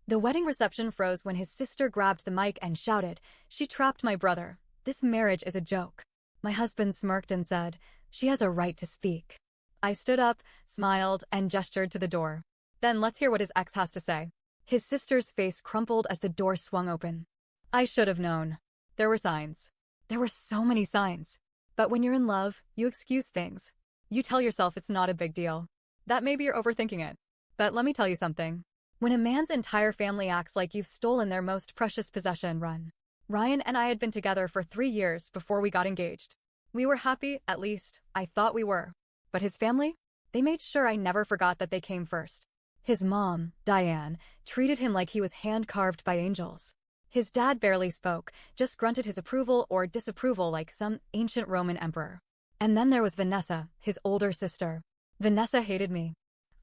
The wedding reception froze when his sister grabbed the mic and shouted, "She trapped my brother. This marriage is a joke." My husband smirked and said, "She has a right to speak." I stood up, smiled, and gestured to the door. "Then let's hear what his ex has to say." His sister's face crumpled as the door swung open. I should have known. There were signs. There were so many signs. But when you're in love, you excuse things. You tell yourself it's not a big deal. That maybe you're overthinking it. But let me tell you something. When a man's entire family acts like you've stolen their most precious possession, run. Ryan and I had been together for 3 years before we got engaged. We were happy, at least, I thought we were. But his family? They made sure I never forgot that they came first. His mom, Diane, treated him like he was hand-carved by angels. His dad barely spoke, just grunted his approval or disapproval like some ancient Roman emperor. And then there was Vanessa, his older sister. Vanessa hated me.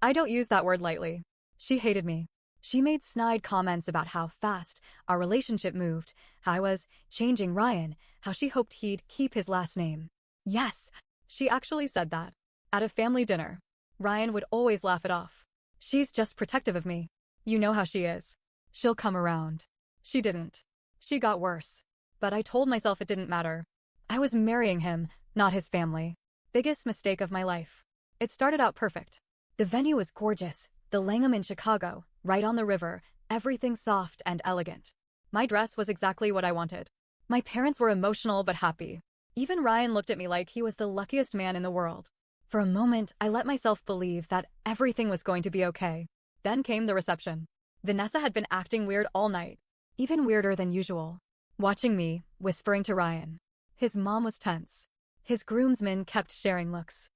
I don't use that word lightly. She hated me. She made snide comments about how fast our relationship moved, how I was changing Ryan, how she hoped he'd keep his last name. Yes, she actually said that. At a family dinner. Ryan would always laugh it off. "She's just protective of me. You know how she is. She'll come around." She didn't. She got worse. But I told myself it didn't matter. I was marrying him, not his family. Biggest mistake of my life. It started out perfect. The venue was gorgeous, the Langham in Chicago, right on the river, everything soft and elegant. My dress was exactly what I wanted. My parents were emotional but happy. Even Ryan looked at me like he was the luckiest man in the world. For a moment, I let myself believe that everything was going to be okay. Then came the reception. Vanessa had been acting weird all night. Even weirder than usual. Watching me, whispering to Ryan. His mom was tense. His groomsmen kept sharing looks.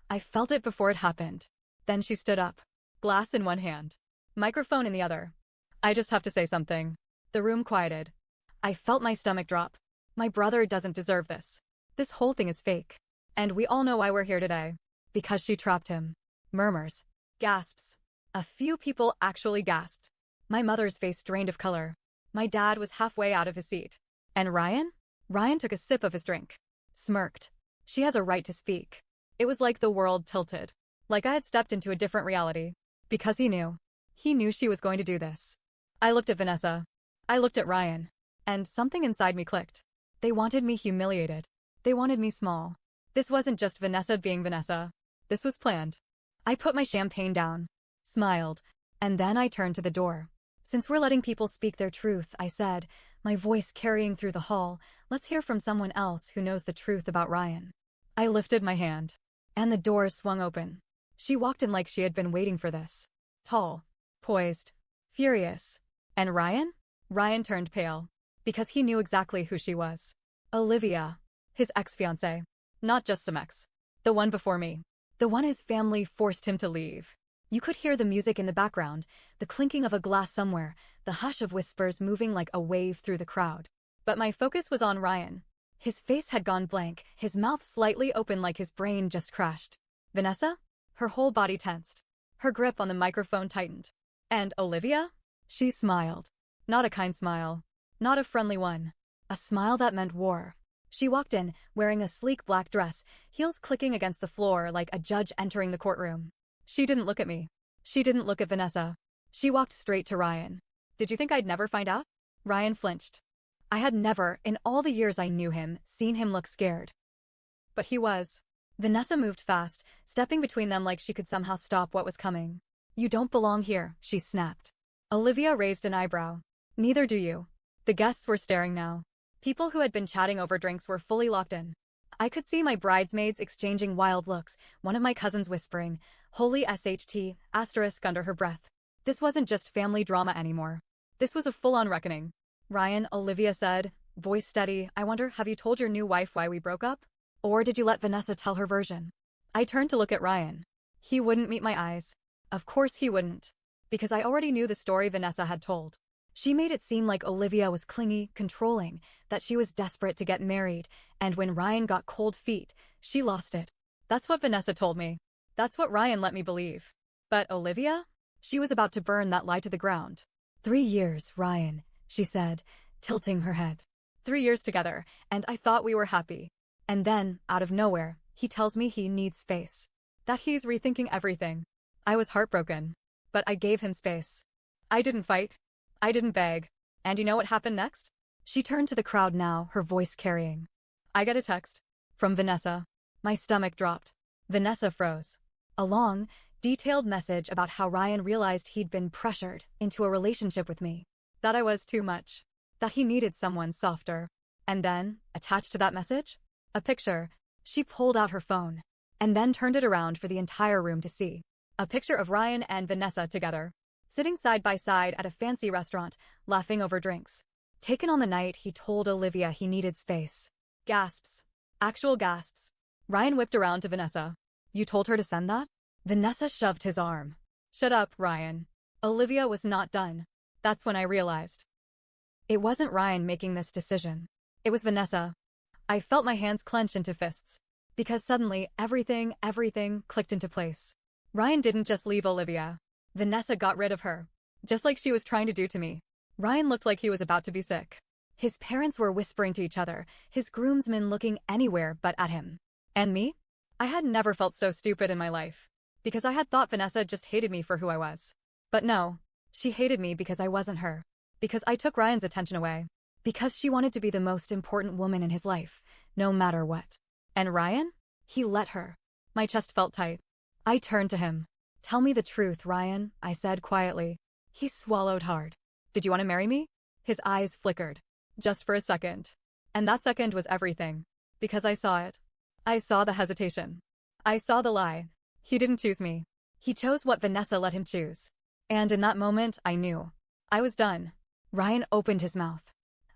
I felt it before it happened. Then she stood up. Glass in one hand. Microphone in the other. "I just have to say something." The room quieted. I felt my stomach drop. My brother doesn't deserve this. This whole thing is fake. And we all know why we're here today. Because she trapped him. Murmurs. Gasps. A few people actually gasped. My mother's face drained of color. My dad was halfway out of his seat. And Ryan? Ryan took a sip of his drink. Smirked. She has a right to speak. It was like the world tilted. Like I had stepped into a different reality. Because he knew. He knew she was going to do this. I looked at Vanessa. I looked at Ryan. And something inside me clicked. They wanted me humiliated. They wanted me small. This wasn't just Vanessa being Vanessa. This was planned. I put my champagne down. Smiled. And then I turned to the door. "Since we're letting people speak their truth," I said, my voice carrying through the hall, "let's hear from someone else who knows the truth about Ryan." I lifted my hand. And the door swung open. She walked in like she had been waiting for this. Tall. Poised. Furious. And Ryan? Ryan turned pale. Because he knew exactly who she was. Olivia. His ex-fiancée. Not just some ex. The one before me. The one his family forced him to leave. You could hear the music in the background, the clinking of a glass somewhere, the hush of whispers moving like a wave through the crowd. But my focus was on Ryan. His face had gone blank, his mouth slightly open like his brain just crashed. Vanessa? Her whole body tensed. Her grip on the microphone tightened. And Olivia? She smiled. Not a kind smile. Not a friendly one. A smile that meant war. She walked in, wearing a sleek black dress, heels clicking against the floor like a judge entering the courtroom. She didn't look at me. She didn't look at Vanessa. She walked straight to Ryan. "Did you think I'd never find out?" Ryan flinched. I had never, in all the years I knew him, seen him look scared. But he was. Vanessa moved fast, stepping between them like she could somehow stop what was coming. "You don't belong here," she snapped. Olivia raised an eyebrow. "Neither do you." The guests were staring now. People who had been chatting over drinks were fully locked in. I could see my bridesmaids exchanging wild looks, one of my cousins whispering, "Holy SHT, asterisk," under her breath. This wasn't just family drama anymore. This was a full-on reckoning. "Ryan," Olivia said, voice steady, "I wonder, have you told your new wife why we broke up? Or did you let Vanessa tell her version?" I turned to look at Ryan. He wouldn't meet my eyes. Of course he wouldn't. Because I already knew the story Vanessa had told. She made it seem like Olivia was clingy, controlling, that she was desperate to get married, and when Ryan got cold feet, she lost it. That's what Vanessa told me. That's what Ryan let me believe. But Olivia? She was about to burn that lie to the ground. 3 years, Ryan, she said, tilting her head. 3 years together, and I thought we were happy. And then, out of nowhere, he tells me he needs space. That he's rethinking everything. I was heartbroken. But I gave him space. I didn't fight. I didn't beg. And you know what happened next? She turned to the crowd now, her voice carrying. I get a text. From Vanessa. My stomach dropped. Vanessa froze. A long, detailed message about how Ryan realized he'd been pressured into a relationship with me. That I was too much. That he needed someone softer. And then, attached to that message? A picture. She pulled out her phone. And then turned it around for the entire room to see. A picture of Ryan and Vanessa together. Sitting side by side at a fancy restaurant, laughing over drinks. Taken on the night he told Olivia he needed space. Gasps. Actual gasps. Ryan whipped around to Vanessa. You told her to send that? Vanessa shoved his arm. Shut up, Ryan. Olivia was not done. That's when I realized. It wasn't Ryan making this decision. It was Vanessa. I felt my hands clench into fists. Because suddenly, everything clicked into place. Ryan didn't just leave Olivia. Vanessa got rid of her. Just like she was trying to do to me. Ryan looked like he was about to be sick. His parents were whispering to each other, his groomsmen looking anywhere but at him. And me? I had never felt so stupid in my life. Because I had thought Vanessa just hated me for who I was. But no. She hated me because I wasn't her. Because I took Ryan's attention away. Because she wanted to be the most important woman in his life, no matter what. And Ryan? He let her. My chest felt tight. I turned to him. Tell me the truth, Ryan, I said quietly. He swallowed hard. Did you want to marry me? His eyes flickered. Just for a second. And that second was everything. Because I saw it. I saw the hesitation. I saw the lie. He didn't choose me. He chose what Vanessa let him choose. And in that moment, I knew. I was done. Ryan opened his mouth.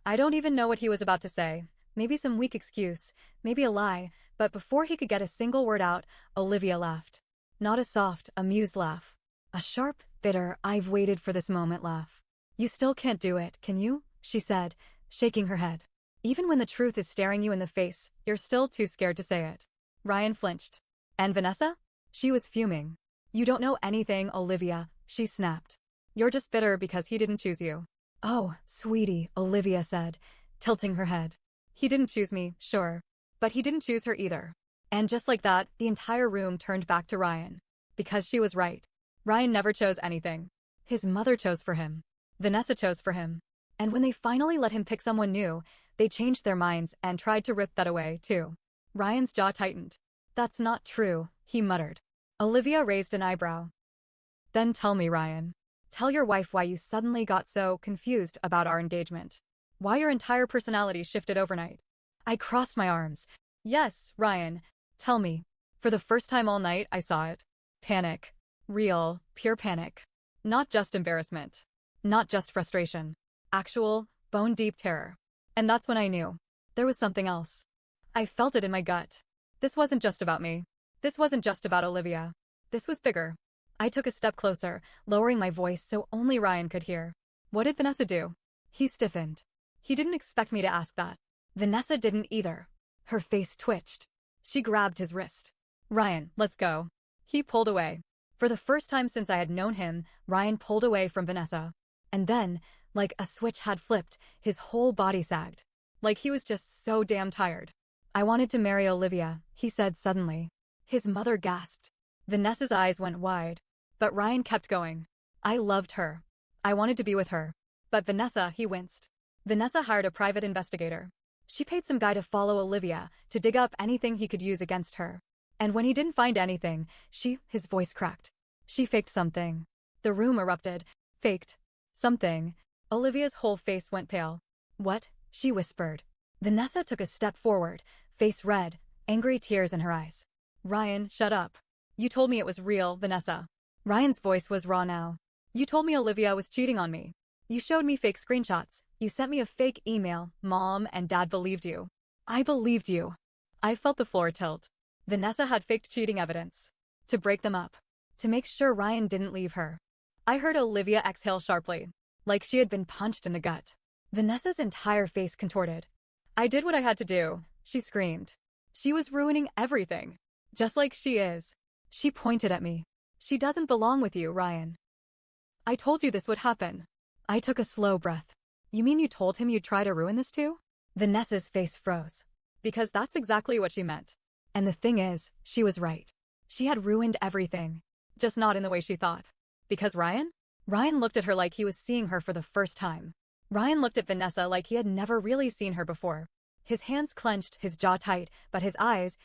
I don't even know what he was about to say. Maybe some weak excuse, maybe a lie, but before he could get a single word out, Olivia laughed. Not a soft, amused laugh. A sharp, bitter, I've waited for this moment laugh. You still can't do it, can you? She said, shaking her head. Even when the truth is staring you in the face, you're still too scared to say it. Ryan flinched. And Vanessa? She was fuming. You don't know anything, Olivia, she snapped. You're just bitter because he didn't choose you. Oh, sweetie, Olivia said, tilting her head. He didn't choose me, sure. But he didn't choose her either. And just like that, the entire room turned back to Ryan. Because she was right. Ryan never chose anything. His mother chose for him. Vanessa chose for him. And when they finally let him pick someone new, they changed their minds and tried to rip that away, too. Ryan's jaw tightened. That's not true, he muttered. Olivia raised an eyebrow. Then tell me, Ryan. Tell your wife why you suddenly got so confused about our engagement. Why your entire personality shifted overnight. I crossed my arms. Yes, Ryan. Tell me. For the first time all night, I saw it. Panic. Real, pure panic. Not just embarrassment. Not just frustration. Actual, bone-deep terror. And that's when I knew. There was something else. I felt it in my gut. This wasn't just about me. This wasn't just about Olivia. This was bigger. I took a step closer, lowering my voice so only Ryan could hear. What did Vanessa do? He stiffened. He didn't expect me to ask that. Vanessa didn't either. Her face twitched. She grabbed his wrist. Ryan, let's go. He pulled away. For the first time since I had known him, Ryan pulled away from Vanessa. And then, like a switch had flipped, his whole body sagged. Like he was just so damn tired. I wanted to marry Olivia, he said suddenly. His mother gasped. Vanessa's eyes went wide. But Ryan kept going. I loved her. I wanted to be with her. But Vanessa, he winced. Vanessa hired a private investigator. She paid some guy to follow Olivia, to dig up anything he could use against her. And when he didn't find anything, his voice cracked. She faked something. The room erupted. Faked. Something. Olivia's whole face went pale. What? She whispered. Vanessa took a step forward, face red, angry tears in her eyes. Ryan, shut up. You told me it was real, Vanessa. Ryan's voice was raw now. You told me Olivia was cheating on me. You showed me fake screenshots. You sent me a fake email. Mom and Dad believed you. I believed you. I felt the floor tilt. Vanessa had faked cheating evidence. To break them up. To make sure Ryan didn't leave her. I heard Olivia exhale sharply. Like she had been punched in the gut. Vanessa's entire face contorted. I did what I had to do, she screamed. She was ruining everything. Just like she is. She pointed at me. She doesn't belong with you, Ryan. I told you this would happen. I took a slow breath. You mean you told him you'd try to ruin this too? Vanessa's face froze. Because that's exactly what she meant. And the thing is, she was right. She had ruined everything. Just not in the way she thought. Because Ryan? Ryan looked at her like he was seeing her for the first time. Ryan looked at Vanessa like he had never really seen her before. His hands clenched, his jaw tight, but his eyes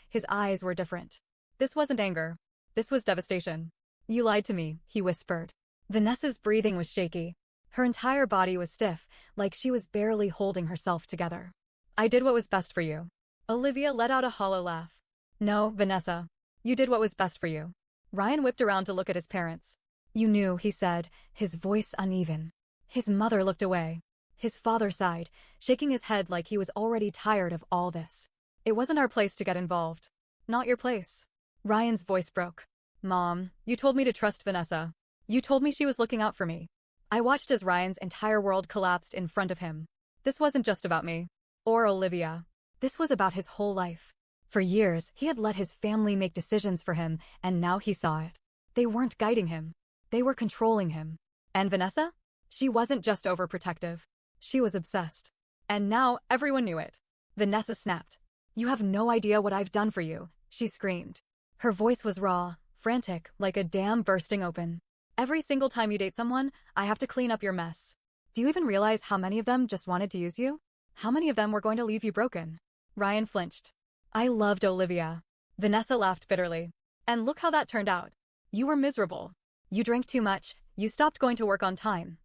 were different. This wasn't anger. This was devastation. You lied to me, he whispered. Vanessa's breathing was shaky. Her entire body was stiff, like she was barely holding herself together. I did what was best for you. Olivia let out a hollow laugh. No, Vanessa. You did what was best for you. Ryan whipped around to look at his parents. You knew, he said, his voice uneven. His mother looked away. His father sighed, shaking his head like he was already tired of all this. It wasn't our place to get involved. Not your place. Ryan's voice broke. Mom, you told me to trust Vanessa. You told me she was looking out for me. I watched as Ryan's entire world collapsed in front of him. This wasn't just about me. Or Olivia. This was about his whole life. For years, he had let his family make decisions for him, and now he saw it. They weren't guiding him. They were controlling him. And Vanessa? She wasn't just overprotective. She was obsessed. And now everyone knew it. Vanessa snapped. You have no idea what I've done for you, she screamed. Her voice was raw, frantic, like a dam bursting open. Every single time you date someone, I have to clean up your mess. Do you even realize how many of them just wanted to use you? How many of them were going to leave you broken? Ryan flinched. I loved Olivia. Vanessa laughed bitterly. And look how that turned out. You were miserable. You drank too much, you stopped going to work on time,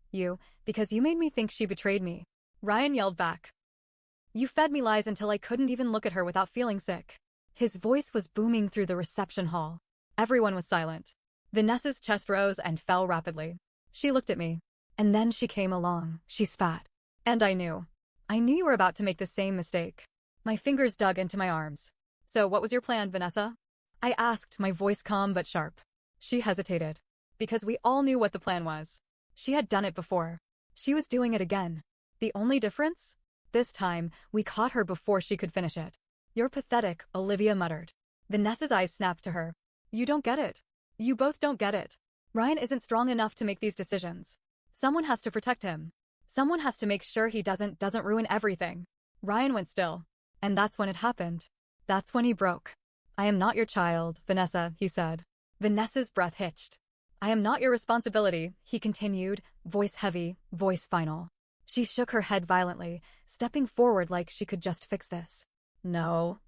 because you made me think she betrayed me. Ryan yelled back. You fed me lies until I couldn't even look at her without feeling sick. His voice was booming through the reception hall. Everyone was silent. Vanessa's chest rose and fell rapidly. She looked at me. And then she came along, she spat. And I knew. I knew you were about to make the same mistake. My fingers dug into my arms. So what was your plan, Vanessa? I asked, my voice calm but sharp. She hesitated. Because we all knew what the plan was. She had done it before. She was doing it again. The only difference? This time, we caught her before she could finish it. You're pathetic, Olivia muttered. Vanessa's eyes snapped to her. You don't get it. You both don't get it. Ryan isn't strong enough to make these decisions. Someone has to protect him. Someone has to make sure he doesn't ruin everything. Ryan went still. And that's when it happened. That's when he broke. I am not your child, Vanessa, he said. Vanessa's breath hitched. I am not your responsibility, he continued, voice heavy, voice final. She shook her head violently, stepping forward like she could just fix this. No,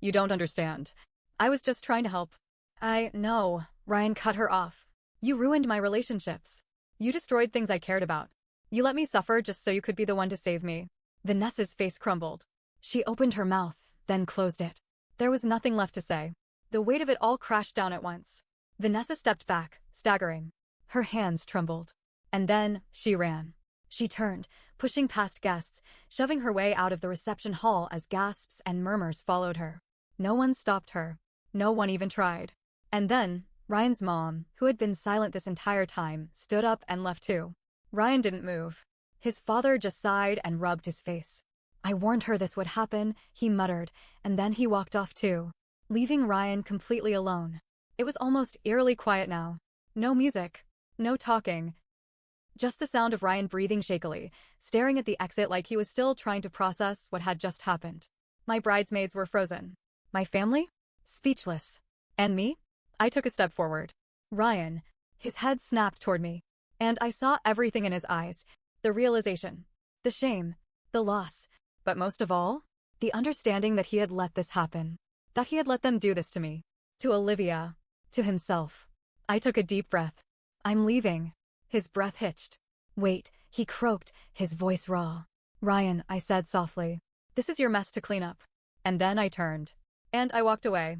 you don't understand. I was just trying to help. No, Ryan cut her off. You ruined my relationships. You destroyed things I cared about. You let me suffer just so you could be the one to save me. Vanessa's face crumbled. She opened her mouth, then closed it. There was nothing left to say. The weight of it all crashed down at once. Vanessa stepped back, staggering. Her hands trembled. And then, she ran. She turned, pushing past guests, shoving her way out of the reception hall as gasps and murmurs followed her. No one stopped her. No one even tried. And then, Ryan's mom, who had been silent this entire time, stood up and left too. Ryan didn't move. His father just sighed and rubbed his face. I warned her this would happen, he muttered, and then he walked off too, leaving Ryan completely alone. It was almost eerily quiet now. No music. No talking. Just the sound of Ryan breathing shakily, staring at the exit like he was still trying to process what had just happened. My bridesmaids were frozen. My family? Speechless. And me? I took a step forward. Ryan. His head snapped toward me. And I saw everything in his eyes. The realization. The shame. The loss. But most of all, the understanding that he had let this happen. That he had let them do this to me. To Olivia. To himself. I took a deep breath. I'm leaving. His breath hitched. Wait, he croaked, his voice raw. Ryan, I said softly. This is your mess to clean up. And then I turned. And I walked away.